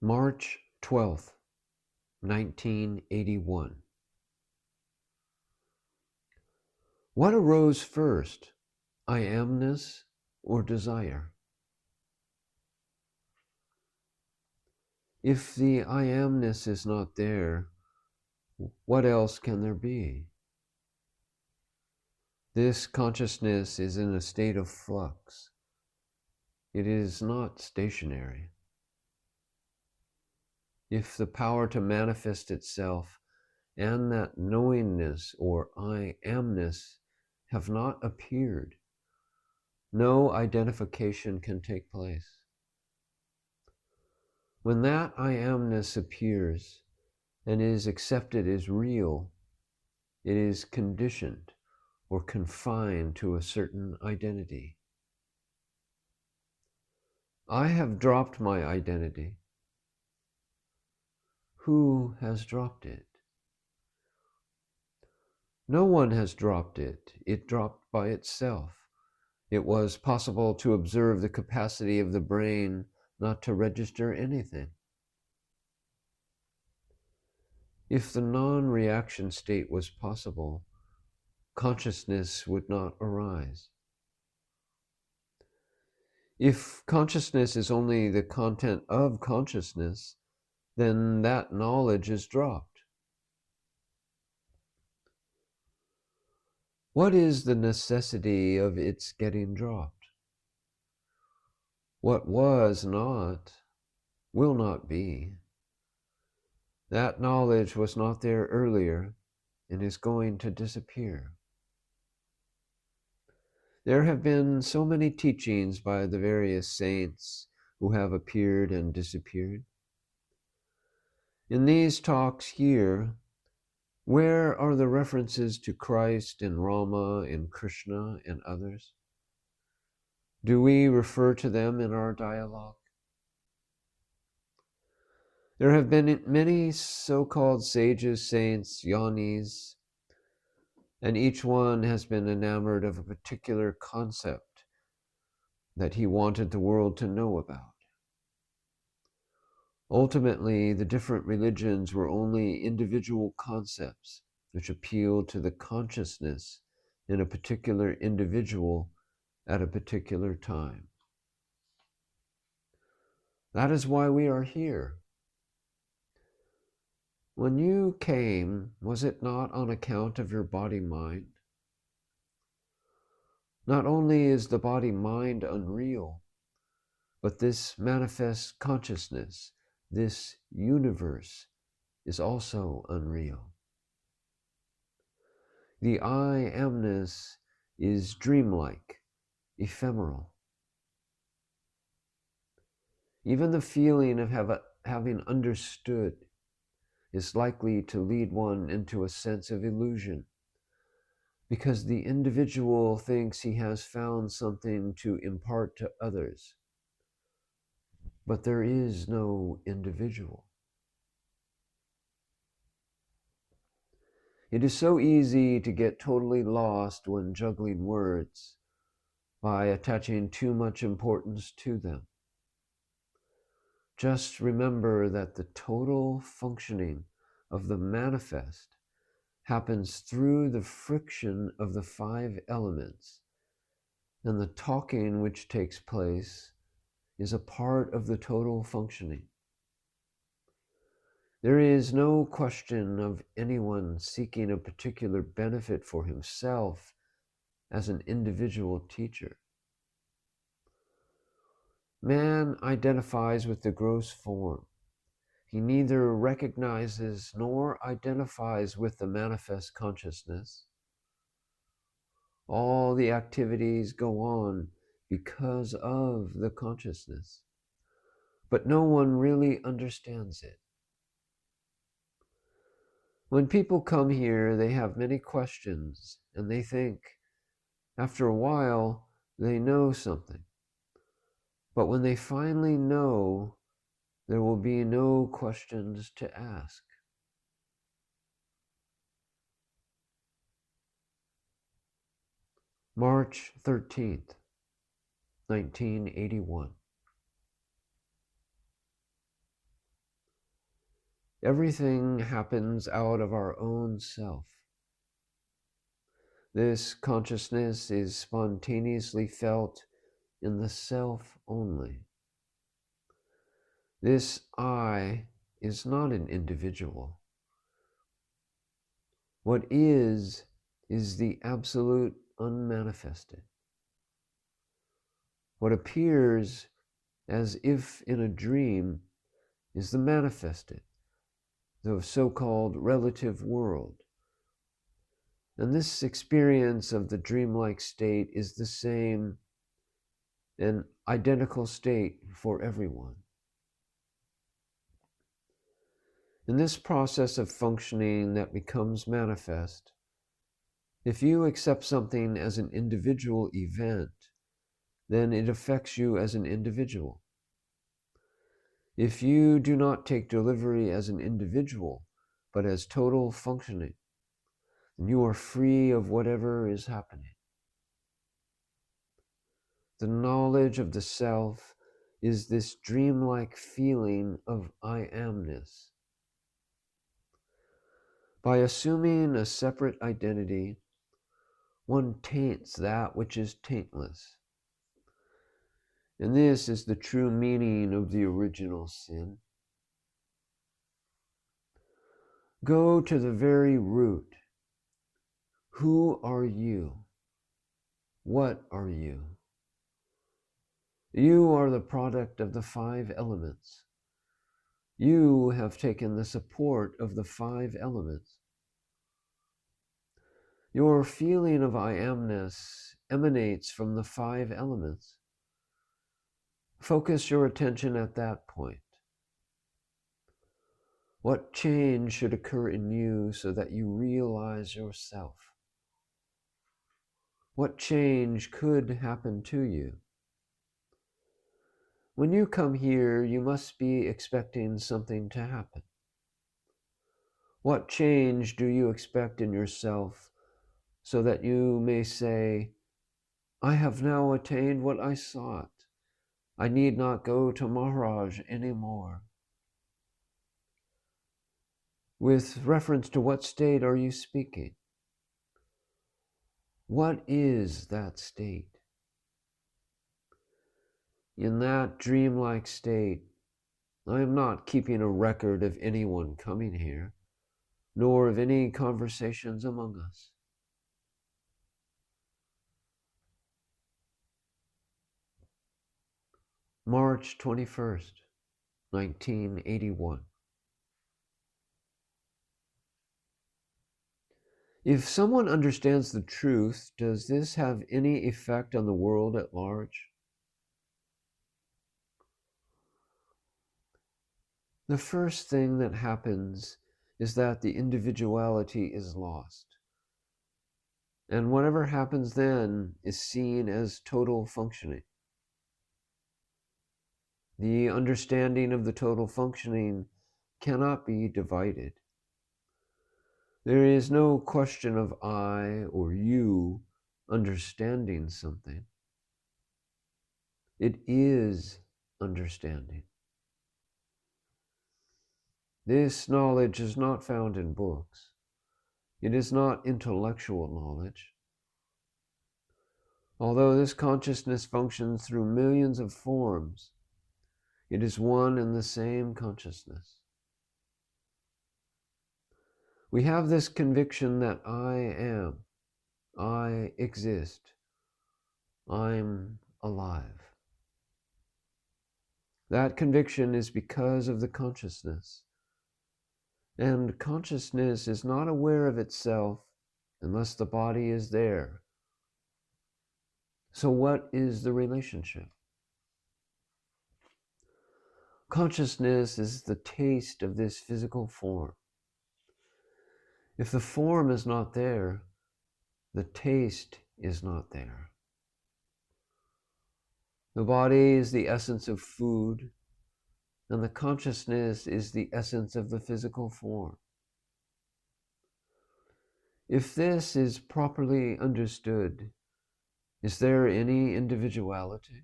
March 12th, 1981. What arose first, I amness or desire? If the I amness is not there, what else can there be? This consciousness is in a state of flux. It is not stationary. If the power to manifest itself and that knowingness or I amness have not appeared, no identification can take place. When that I amness appears and is accepted as real, it is conditioned or confined to a certain identity. I have dropped my identity. Who has dropped it? No one has dropped it. It dropped by itself. It was possible to observe the capacity of the brain not to register anything. If the non-reaction state was possible, consciousness would not arise. If consciousness is only the content of consciousness, then that knowledge is dropped. What is the necessity of its getting dropped? What was not, will not be. That knowledge was not there earlier and is going to disappear. There have been so many teachings by the various saints who have appeared and disappeared. In these talks here, where are the references to Christ and Rama and Krishna and others? Do we refer to them in our dialogue? There have been many so-called sages, saints, yonis, and each one has been enamored of a particular concept that he wanted the world to know about. Ultimately, the different religions were only individual concepts which appealed to the consciousness in a particular individual at a particular time. That is why we are here. When you came, was it not on account of your body-mind? Not only is the body-mind unreal, but this manifest consciousness, this universe, is also unreal. The I amness is dreamlike, ephemeral. Even the feeling of having understood is likely to lead one into a sense of illusion, because the individual thinks he has found something to impart to others. But there is no individual. It is so easy to get totally lost when juggling words by attaching too much importance to them. Just remember that the total functioning of the manifest happens through the friction of the 5 elements, and the talking which takes place is a part of the total functioning. There is no question of anyone seeking a particular benefit for himself as an individual teacher. Man identifies with the gross form. He neither recognizes nor identifies with the manifest consciousness. All the activities go on because of the consciousness, but no one really understands it. When people come here, they have many questions, and they think, after a while, they know something. But when they finally know, there will be no questions to ask. March 13th, 1981. Everything happens out of our own self. This consciousness is spontaneously felt in the self only. This I is not an individual. What is the absolute unmanifested. What appears as if in a dream is the manifested, the so-called relative world. And this experience of the dreamlike state is the same and identical state for everyone. In this process of functioning that becomes manifest, if you accept something as an individual event, then it affects you as an individual. If you do not take delivery as an individual, but as total functioning, then you are free of whatever is happening. The knowledge of the self is this dreamlike feeling of I amness. By assuming a separate identity, one taints that which is taintless. And this is the true meaning of the original sin. Go to the very root. Who are you? What are you? You are the product of the 5 elements. You have taken the support of the 5 elements. Your feeling of I amness emanates from the 5 elements. Focus your attention at that point. What change should occur in you so that you realize yourself? What change could happen to you? When you come here, you must be expecting something to happen. What change do you expect in yourself so that you may say, I have now attained what I sought. I need not go to Maharaj anymore. With reference to what state are you speaking? What is that state? In that dreamlike state, I am not keeping a record of anyone coming here, nor of any conversations among us. March 21st, 1981. If someone understands the truth, does this have any effect on the world at large? The first thing that happens is that the individuality is lost. And whatever happens then is seen as total functioning. The understanding of the total functioning cannot be divided. There is no question of I or you understanding something. It is understanding. This knowledge is not found in books. It is not intellectual knowledge. Although this consciousness functions through millions of forms, it is one and the same consciousness. We have this conviction that I am, I exist, I'm alive. That conviction is because of the consciousness. And consciousness is not aware of itself unless the body is there. So what is the relationship? Consciousness is the taste of this physical form. If the form is not there, the taste is not there. The body is the essence of food, and the consciousness is the essence of the physical form. If this is properly understood, is there any individuality?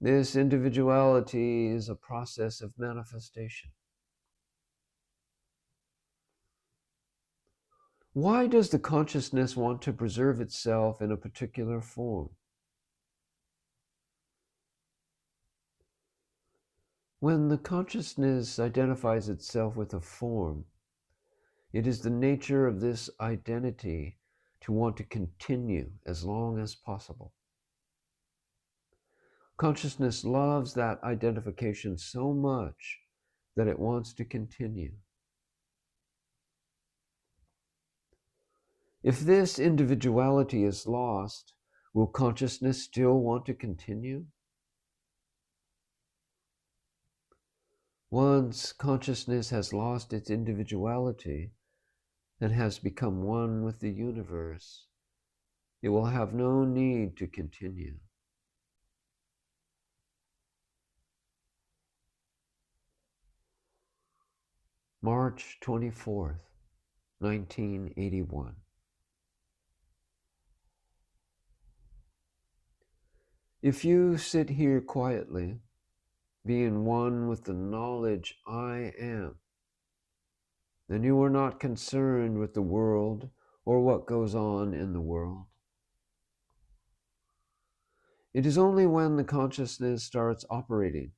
This individuality is a process of manifestation. Why does the consciousness want to preserve itself in a particular form? When the consciousness identifies itself with a form, it is the nature of this identity to want to continue as long as possible. Consciousness loves that identification so much that it wants to continue. If this individuality is lost, will consciousness still want to continue? Once consciousness has lost its individuality and has become one with the universe, it will have no need to continue. March 24th, 1981. If you sit here quietly, being one with the knowledge I am, then you are not concerned with the world or what goes on in the world. It is only when the consciousness starts operating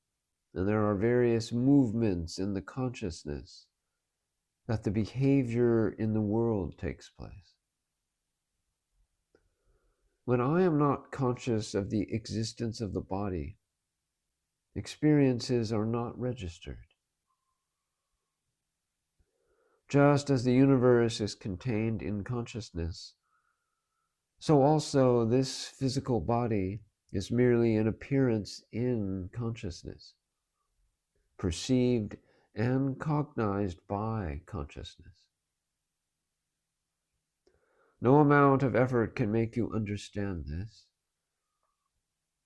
and there are various movements in the consciousness that the behavior in the world takes place. When I am not conscious of the existence of the body, experiences are not registered. Just as the universe is contained in consciousness, so also this physical body is merely an appearance in consciousness, perceived and cognized by consciousness. No amount of effort can make you understand this.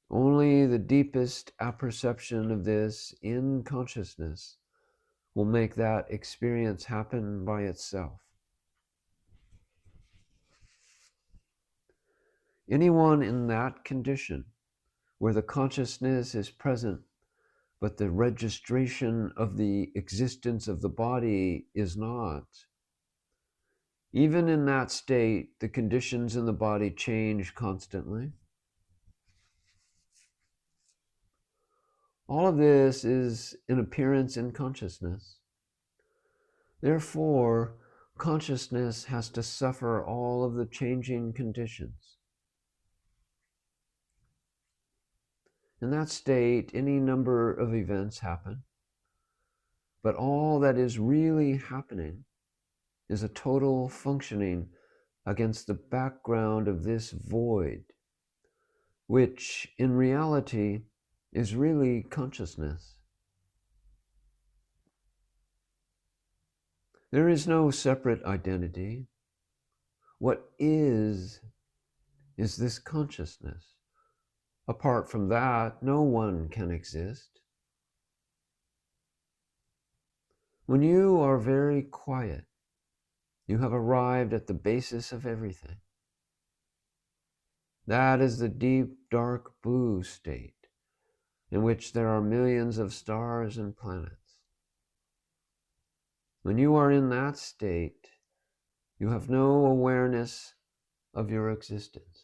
Only the deepest apperception of this in consciousness will make that experience happen by itself. Anyone in that condition, where the consciousness is present, but the registration of the existence of the body is not, even in that state, the conditions in the body change constantly. All of this is an appearance in consciousness. Therefore, consciousness has to suffer all of the changing conditions. In that state, any number of events happen, but all that is really happening is a total functioning against the background of this void, which in reality is really consciousness. There is no separate identity. What is this consciousness. Apart from that, no one can exist. When you are very quiet, you have arrived at the basis of everything. That is the deep, dark blue state in which there are millions of stars and planets. When you are in that state, you have no awareness of your existence.